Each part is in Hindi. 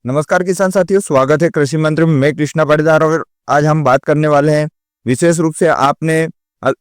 नमस्कार किसान साथियों, स्वागत है कृषि मंत्र में। मैं कृष्णा पाटीदार और आज हम बात करने वाले हैं विशेष रूप से आपने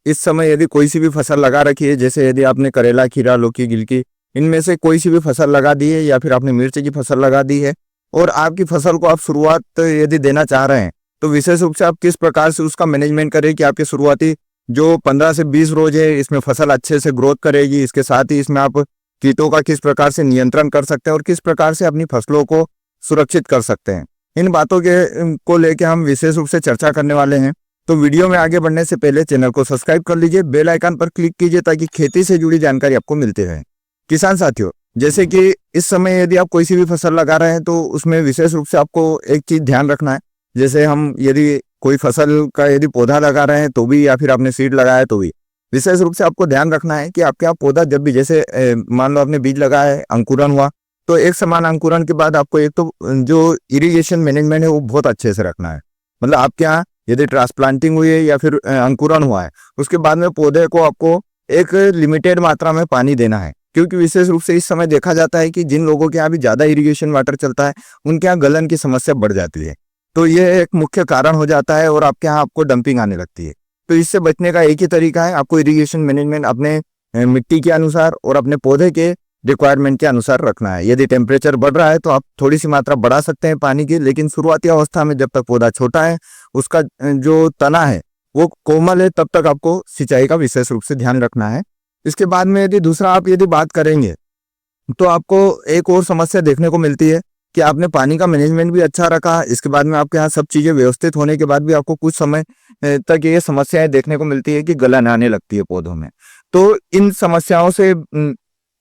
इस समय यदि कोई सी भी फसल लगा रखी है, जैसे यदि आपने करेला, खीरा, लौकी, गिलकी इनमें से कोई सी भी फसल लगा दी है या फिर आपने मिर्च की फसल लगा दी है और आपकी फसल को आप शुरुआत यदि देना चाह रहे हैं तो विशेष रूप से आप किस प्रकार से उसका मैनेजमेंट करें कि आपके शुरुआती जो 15 से 20 रोज है इसमें फसल अच्छे से ग्रोथ करेगी। इसके साथ ही इसमें आप कीटों का किस प्रकार से नियंत्रण कर सकते हैं और किस प्रकार से अपनी फसलों को सुरक्षित कर सकते हैं, इन बातों के को लेकर हम विशेष रूप से चर्चा करने वाले हैं। तो वीडियो में आगे बढ़ने से पहले चैनल को सब्सक्राइब कर लीजिए, बेल आइकन पर क्लिक कीजिए ताकि खेती से जुड़ी जानकारी आपको मिलती रहे। किसान साथियों, जैसे कि इस समय यदि आप कोई सी भी फसल लगा रहे हैं तो उसमें विशेष रूप से आपको एक चीज ध्यान रखना है। जैसे हम यदि कोई फसल का यदि पौधा लगा रहे हैं तो भी या फिर आपने सीड लगाया है तो भी विशेष रूप से आपको ध्यान रखना है कि आपके यहाँ पौधा जब भी जैसे मान लो आपने बीज लगाया है, अंकुरन हुआ, तो एक समान अंकुरन के बाद आपको एक तो जो इरिगेशन मैनेजमेंट है वो बहुत अच्छे से रखना है। मतलब आपके यहाँ यदि ट्रांसप्लांटिंग हुई है या फिर अंकुरन हुआ है, उसके बाद में पौधे को आपको एक लिमिटेड मात्रा में पानी देना है, क्योंकि विशेष रूप से इस समय देखा जाता है कि जिन लोगों के यहाँ भी ज्यादा इरिगेशन वाटर चलता है उनके यहाँ गलन की समस्या बढ़ जाती है। तो ये एक मुख्य कारण हो जाता है और आपके यहाँ आपको डंपिंग आने लगती है। तो इससे बचने का एक ही तरीका है, आपको इरिगेशन मैनेजमेंट अपने मिट्टी के अनुसार और अपने पौधे के रिक्वायरमेंट के अनुसार रखना है। यदि टेम्परेचर बढ़ रहा है तो आप थोड़ी सी मात्रा बढ़ा सकते हैं पानी की, लेकिन शुरुआती अवस्था में जब तक पौधा छोटा है, उसका जो तना है वो कोमल है, तब तक आपको सिंचाई का विशेष रूप से ध्यान रखना है। इसके बाद में यदि दूसरा आप यदि बात करेंगे तो आपको एक और समस्या देखने को मिलती है कि आपने पानी का मैनेजमेंट भी अच्छा रखा, इसके बाद में आपके यहाँ सब चीजें व्यवस्थित होने के बाद भी आपको कुछ समय तक ये समस्याएं देखने को मिलती है कि गलन आने लगती है पौधों में। तो इन समस्याओं से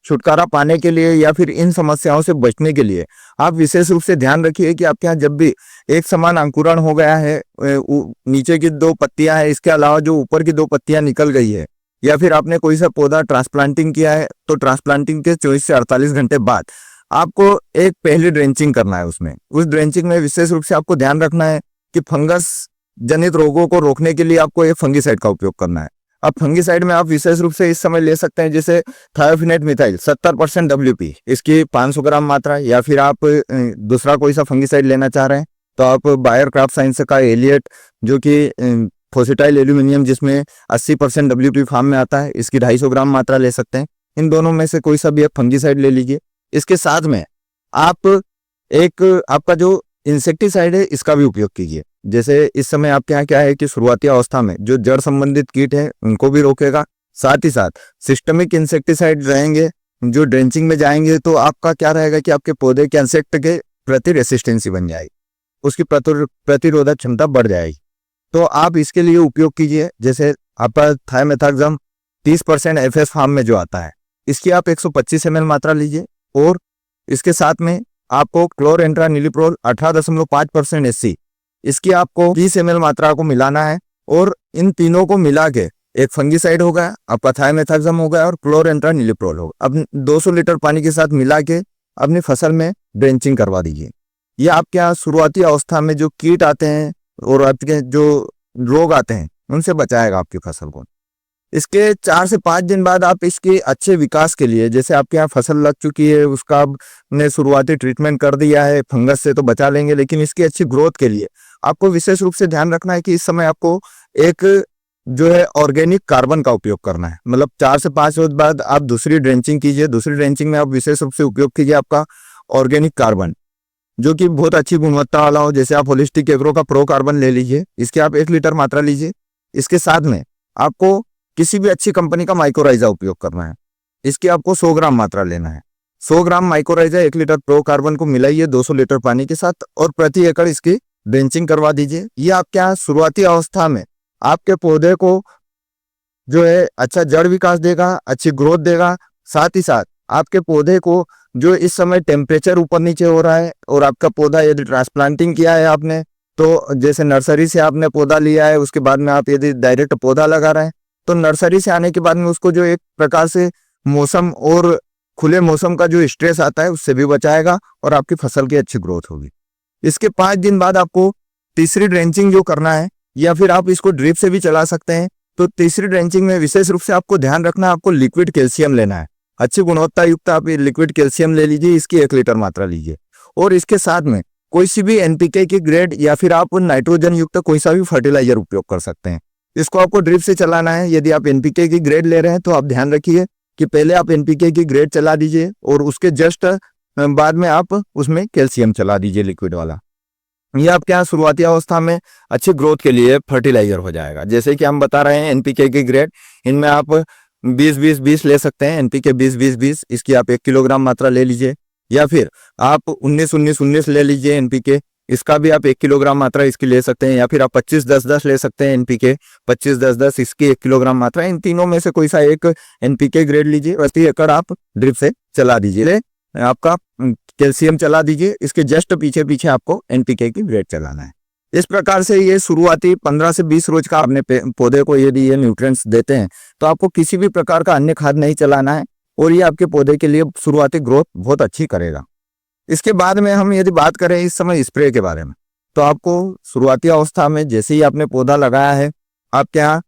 छुटकारा पाने के लिए या फिर इन समस्याओं से बचने के लिए आप विशेष रूप से ध्यान रखिए कि आपके यहाँ जब भी एक समान अंकुरण हो गया है, नीचे की 2 पत्तियां हैं, इसके अलावा जो ऊपर की 2 पत्तियां निकल गई है, या फिर आपने कोई सा पौधा ट्रांसप्लांटिंग किया है, तो ट्रांसप्लांटिंग के 24 से 48 घंटे बाद आपको एक पहली ड्रेंचिंग करना है। उसमें उस ड्रेंचिंग में विशेष रूप से आपको ध्यान रखना है कि फंगस जनित रोगों को रोकने के लिए आपको एक फंगीसाइड का उपयोग करना है। अब फंगीसाइड में आप विशेष रूप से इस समय ले सकते हैं जैसे थायोफिनेट मिथाइल 70% WP, इसकी 500 ग्राम मात्रा, या फिर आप दूसरा कोई सा फंगीसाइड लेना चाह रहे हैं तो आप बायर क्राफ्ट साइंस का एलियट, जो कि फोसिटाइल एल्यूमिनियम जिसमें 80% WP फार्म में आता है, इसकी 250 ग्राम मात्रा ले सकते हैं। इन दोनों में से कोई सा भी एक फंगीसाइड ले लीजिए। इसके साथ में आप एक आपका जो इंसेक्टिसाइड है इसका भी उपयोग कीजिए। जैसे इस समय आपके यहाँ क्या है कि शुरुआती अवस्था में जो जड़ संबंधित कीट है उनको भी रोकेगा, साथ ही साथ सिस्टमिक इंसेक्टिसाइड रहेंगे जो ड्रेंचिंग में जाएंगे, तो आपका क्या रहेगा कि आपके पौधे के इंसेक्ट के प्रति रेसिस्टेंसी बन जाएगी, उसकी प्रतिरोधक क्षमता बढ़ जाएगी। तो आप इसके लिए उपयोग कीजिए। जैसे आपका थायमेथाक्सम 30% FS फार्म में जो आता है, इसकी आप 125 ml मात्रा लीजिए और इसके साथ में आपको क्लोरेंट्रानिलिप्रोल 18.5% SC, इसकी आपको 30 ml मात्रा को मिलाना है और इन तीनों को मिला के एक फंगीसाइड हो गया, आपका थायमेथाक्सम हो गया और क्लोरेंट्रानिलिप्रोल हो गया। अब 200 लीटर पानी के साथ मिला के अपनी फसल में ड्रेंचिंग करवा दीजिए। ये आपके यहाँ शुरुआती अवस्था में जो कीट आते हैं और आपके जो रोग आते हैं उनसे बचाएगा आपकी फसल को। इसके 4 से 5 दिन बाद आप इसके अच्छे विकास के लिए, जैसे आपके यहाँ फसल लग चुकी है उसका आपने शुरुआती ट्रीटमेंट कर दिया है, फंगस से तो बचा लेंगे, लेकिन इसकी अच्छी ग्रोथ के लिए आपको विशेष रूप से ध्यान रखना है कि इस समय आपको एक जो है ऑर्गेनिक कार्बन का उपयोग करना है। मतलब 4 से 5 रोज बाद आप दूसरी ड्रेंचिंग कीजिए। दूसरी ड्रेंचिंग में आप विशेष रूप से उपयोग कीजिए आपका ऑर्गेनिक कार्बन, जो कि बहुत अच्छी गुणवत्ता वाला हो। जैसे आप होलिस्टिक एग्रो का प्रो कार्बन ले लीजिए, इसके आप 1 लीटर मात्रा लीजिए। इसके साथ में आपको किसी भी अच्छी कंपनी का माइक्रोराइजा उपयोग करना है, इसकी आपको 100 ग्राम मात्रा लेना है। 100 ग्राम माइक्रोराइजा 1 लीटर प्रो कार्बन को मिलाइए 200 लीटर पानी के साथ और प्रति एकड़ इसकी ड्रेंचिंग करवा दीजिए। ये आपके यहाँ शुरुआती अवस्था में आपके पौधे को जो है अच्छा जड़ विकास देगा, अच्छी ग्रोथ देगा। साथ ही साथ आपके पौधे को जो इस समय टेम्परेचर ऊपर नीचे हो रहा है और आपका पौधा यदि ट्रांसप्लांटिंग किया है आपने, तो जैसे नर्सरी से आपने पौधा लिया है, उसके बाद में आप यदि डायरेक्ट पौधा लगा रहे हैं तो नर्सरी से आने के बाद में उसको जो एक प्रकार से मौसम और खुले मौसम का जो स्ट्रेस आता है उससे भी बचाएगा और आपकी फसल की अच्छी ग्रोथ होगी। इसके 5 दिन बाद आपको तीसरी ड्रेंचिंग जो करना है, या फिर आप इसको ड्रिप से भी चला सकते हैं। तो तीसरी ड्रेंचिंग में विशेष रूप से आपको ध्यान रखना है, आपको लिक्विड कैल्शियम लेना है, अच्छी गुणवत्ता युक्त आप लिक्विड कैल्शियम ले लीजिए, इसकी 1 लीटर मात्रा लीजिए और इसके साथ में कोई सी भी एनपीके की ग्रेड या फिर आप नाइट्रोजन युक्त कोई सा भी फर्टिलाइजर उपयोग कर सकते हैं। इसको आपको ड्रिप से चलाना है। यदि आप एनपीके की ग्रेड ले रहे हैं तो आप ध्यान रखिए कि पहले आप एनपीके की ग्रेड चला दीजिए और उसके जस्ट बाद में आप उसमें कैल्शियम चला दीजिए लिक्विड वाला। ये आपके यहाँ शुरुआती अवस्था में अच्छी ग्रोथ के लिए फर्टिलाइजर हो जाएगा। जैसे कि हम बता रहे हैं एनपीके की ग्रेड, इनमें आप 20-20-20 ले सकते हैं। एनपीके 20-20-20 इसकी आप 1 किलोग्राम मात्रा ले लीजिए, या फिर आप 19-19-19 ले लीजिए एनपीके, इसका भी आप 1 किलोग्राम मात्रा इसकी ले सकते हैं। या फिर आप 25-10-10 ले सकते हैं एनपीके, 25-10-10 इसकी 1 किलोग्राम मात्रा। इन तीनों में से कोई सा एक एनपीके ग्रेड लीजिए, प्रति एकड़ आप ड्रिप से चला दीजिए। आपका कैल्शियम चला दीजिए, इसके जस्ट पीछे पीछे आपको एनपीके की ग्रेड चलाना है। इस प्रकार से ये शुरुआती 15 से 20 रोज का अपने पौधे को यदि ये न्यूट्रिएंट्स देते हैं तो आपको किसी भी प्रकार का अन्य खाद नहीं चलाना है, और ये आपके पौधे के लिए शुरुआती ग्रोथ बहुत अच्छी करेगा। इसके बाद में हम यदि बात करें इस समय स्प्रे के बारे में, तो आपको शुरुआती अवस्था में जैसे ही आपने पौधा लगाया है, आपके यहाँ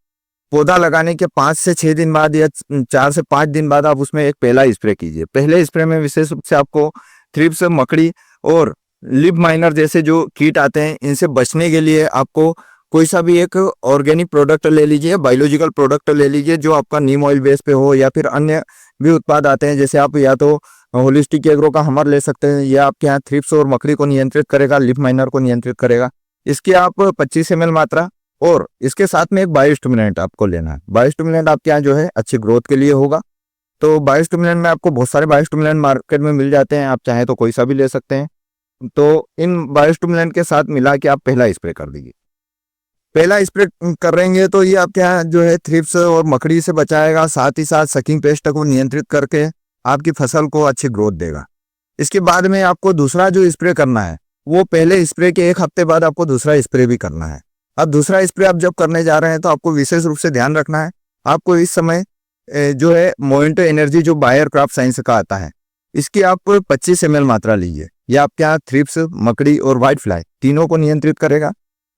पौधा लगाने के 5 से 6 दिन बाद या 4 से 5 दिन बाद आप उसमें एक पहला स्प्रे कीजिए। पहले स्प्रे में विशेष रूप से आपको थ्रिप्स, मकड़ी और लीफ माइनर जैसे जो कीट आते हैं, इनसे बचने के लिए आपको कोई सा भी एक ऑर्गेनिक प्रोडक्ट ले लीजिए, बायोलॉजिकल प्रोडक्ट ले लीजिए जो आपका नीम ऑयल बेस पे हो, या फिर अन्य भी उत्पाद आते हैं। जैसे आप या तो होलिस्टिक एग्रो का हमर ले सकते हैं, या आपके यहाँ थ्रिप्स और मकड़ी को नियंत्रित करेगा, लीफ माइनर को नियंत्रित करेगा। इसकी आप 25 ml मात्रा, और इसके साथ में एक बायोस्टिमुलेंट आपको लेना है। बायोस्टिमुलेंट आपके यहाँ जो है अच्छी ग्रोथ के लिए होगा। तो बायोस्टिमुलेंट में आपको बहुत सारे बायोस्टिमुलेंट मार्केट में मिल जाते हैं, आप चाहें तो कोई सा भी ले सकते हैं। तो इन बायोस्टिमुलेंट के साथ मिला के आप पहला स्प्रे कर दीजिए। पहला स्प्रे करेंगे तो ये आपके यहाँ जो है थ्रिप्स और मकड़ी से बचाएगा, साथ ही साथ सकिंग पेस्ट को नियंत्रित करके आपकी फसल को अच्छी ग्रोथ देगा। इसके बाद में आपको दूसरा जो स्प्रे करना है, वो पहले स्प्रे के 1 हफ्ते बाद आपको दूसरा स्प्रे भी करना है। अब दूसरा स्प्रे आप जब करने जा रहे हैं तो आपको विशेष रूप से ध्यान रखना है, आपको इस समय जो है मोइंटो एनर्जी जो बायर क्राफ्ट साइंस का आता है, इसकी आप 25 ml मात्रा लीजिए। यह आपके यहाँ थ्रिप्स, मकड़ी और व्हाइट फ्लाई तीनों को नियंत्रित करेगा,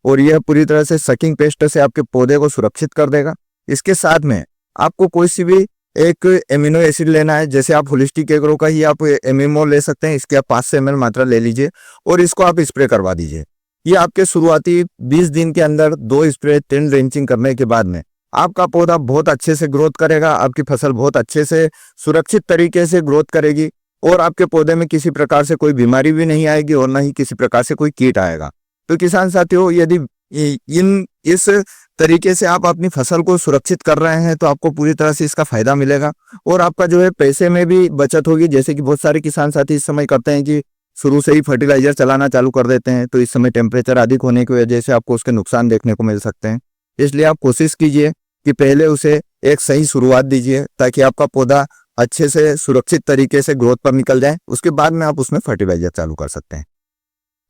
और यह पूरी तरह से सकिंग पेस्ट से आपके पौधे को सुरक्षित कर देगा। इसके साथ में आपको कोई सी भी एक एमिनो एसिड लेना है, जैसे आप होलिस्टिक एग्रो का ही आप एमिमो ले सकते हैं, इसके आप 5 ml मात्रा ले लीजिए और इसको आप स्प्रे करवा दीजिए। ये आपके शुरुआती 20 दिन के अंदर 2 स्प्रे 10 ड्रेंचिंग करने के बाद में आपका पौधा बहुत अच्छे से ग्रोथ करेगा, आपकी फसल बहुत अच्छे से सुरक्षित तरीके से ग्रोथ करेगी, और आपके पौधे में किसी प्रकार से कोई बीमारी भी नहीं आएगी और ना ही किसी प्रकार से कोई कीट आएगा। तो किसान साथियों, यदि इस तरीके से आप अपनी फसल को सुरक्षित कर रहे हैं तो आपको पूरी तरह से इसका फायदा मिलेगा, और आपका जो है पैसे में भी बचत होगी। जैसे कि बहुत सारे किसान साथी इस समय करते हैं कि शुरू से ही फर्टिलाइजर चलाना चालू कर देते हैं, तो इस समय टेम्परेचर अधिक होने की वजह से आपको उसके नुकसान देखने को मिल सकते हैं। इसलिए आप कोशिश कीजिए कि पहले उसे एक सही शुरुआत दीजिए, ताकि आपका पौधा अच्छे से सुरक्षित तरीके से ग्रोथ पर निकल जाए। उसके बाद में आप उसमें फर्टिलाइजर चालू कर सकते हैं।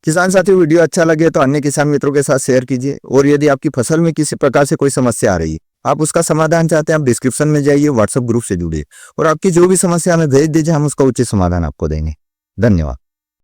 किसान साथियों, वीडियो अच्छा लगे तो अन्य किसान मित्रों के साथ शेयर कीजिए, और यदि आपकी फसल में किसी प्रकार से कोई समस्या आ रही है, आप उसका समाधान चाहते हैं, आप डिस्क्रिप्शन में जाइए, व्हाट्सएप ग्रुप से जुड़िए और आपकी जो भी समस्या हमें भेज दीजिए, हम उसका उचित समाधान आपको देंगे। धन्यवाद।